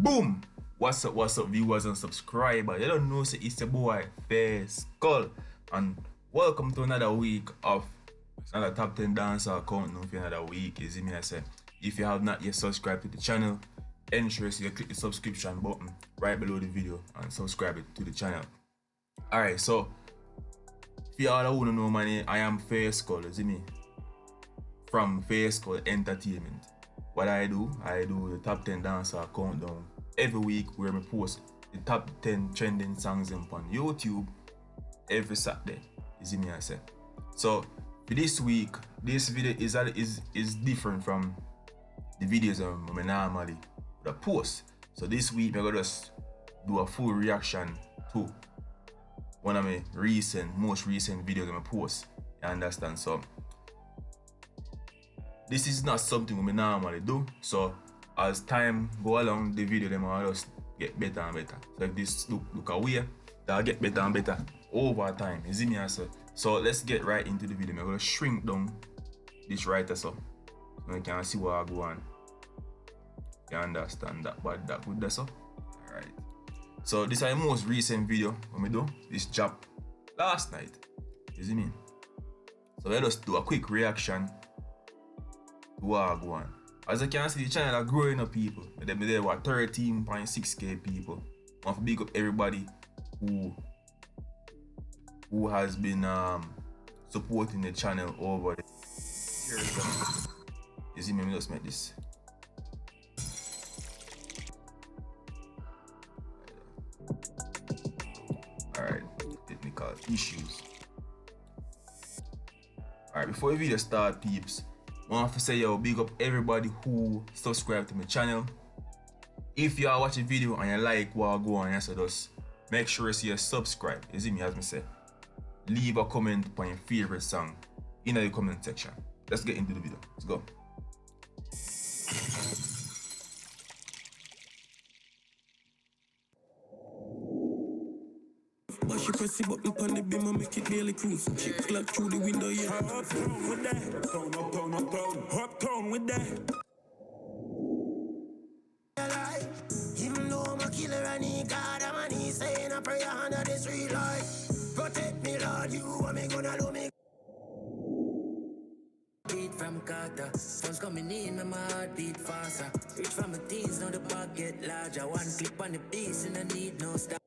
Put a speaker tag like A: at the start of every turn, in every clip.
A: Boom! What's up, viewers and subscribers? You don't know, so it's your boy, Face Skull. And welcome to another week of another top 10 dancehall countdown for another week. You see me, I say, if you have not yet subscribed to the channel, ensure you click the subscription button right below the video and subscribe it to the channel. Alright, so, if you all wanna know my name, I am Face Skull, you see me? From Face Skull Entertainment. What I do the top 10 dancehall countdown every week where I post the top 10 trending songs on YouTube every Saturday. You see me, I say. So for this week, this video is different from the videos I normally would post. So this week I'm gonna just do a full reaction to one of my most recent videos I post. You understand? So this is not something we normally do, so as time go along, the video them will just get better and better. So if this look away, they'll get better and better over time. You see me, I say? So let's get right into the video. I'm gonna shrink down this right so you can see what I go on. You understand that bad, that good, that's so. Alright. So this is the most recent video when I do. This job last night. You see me? So let us do a quick reaction. Wagwan. As you can see, the channel are growing up, people. There were 13.6k people. I want to big up everybody who has been supporting the channel over the years. You see me, let me just make this. Alright, technical issues. Alright, before the video start, peeps, I want to say yo, big up everybody who subscribe to my channel. If you are watching the video and you like what I go on, so just make sure you subscribe. You see me, as me say, leave a comment on your favorite song in the comment section. Let's get into the video. Let's go.
B: But she press the button on the beam and make it daily cruise. She clap through the window, yeah. Uptown with that. Uptown with that. Even though I'm a killer and he got a man, he's saying a prayer under the street light. Protect me, Lord, you want me gonna do me.
C: Beat from Carter, funds coming in, my heart beat faster. Reach from my teens, now the bag get larger. One clip on the piece and I need no stop.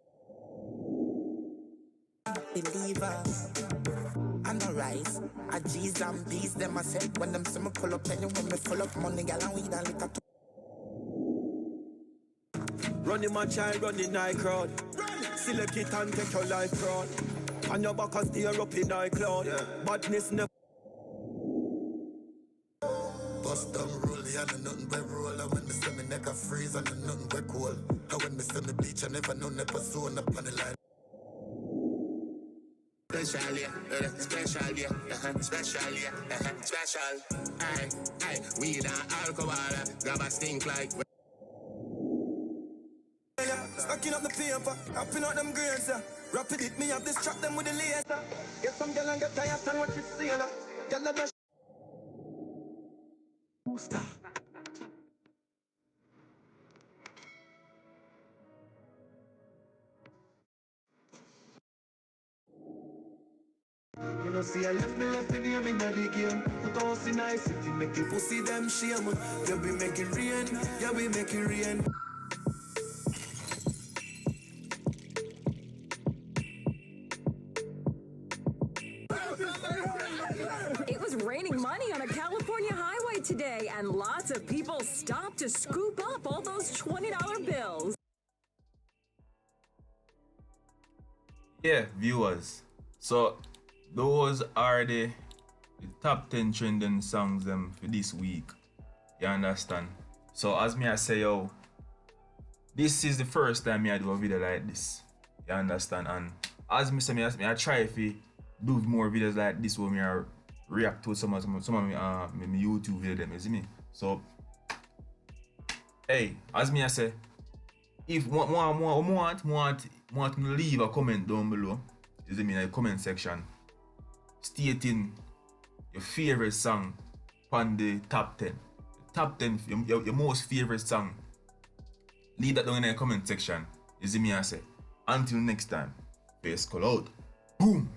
D: Believer and the rise. A G's and B's, them I said when them see me pull up, and when me full up money, gal and weed and liquor.
B: Running my child, running night crowd. Select it and take your life crowd. And your back and steer up in night cloud. Badness never.
D: Bust down rollie and nothing but roll. And when me see me neck a freeze and nothing but cool. And when me see me bleach, I never know never zone up on the line.
E: Special, yeah, special, yeah, special, yeah, special. Aye, weed and alcohol, grab a stink like.
B: Stacking up the paper, wrapping out them grades. Rapid it, me have this trap them with the laser. Get some girl and get tired and watch it sail. Girl let me booster. You know, see, I left the game in the game. Put on see nice city, make you pussy them shame. You be making rain, you be making rain.
F: It was raining money on a California highway today, and lots of people stopped to scoop up all those $20 bills.
A: Yeah, viewers. So those are the top 10 trending songs for this week. You understand? So as me I say, yo, this is the first time I do a video like this. You understand? And as me say, I try to do more videos like this where I react to some of my YouTube videos, them, you see me? So hey, as me I say, if want to leave a comment down below, you see me, in the comment section, stating your favorite song on the top 10. Top 10, your most favorite song Leave that down in the comment section. You see me I say. Until next time, face call out. Boom.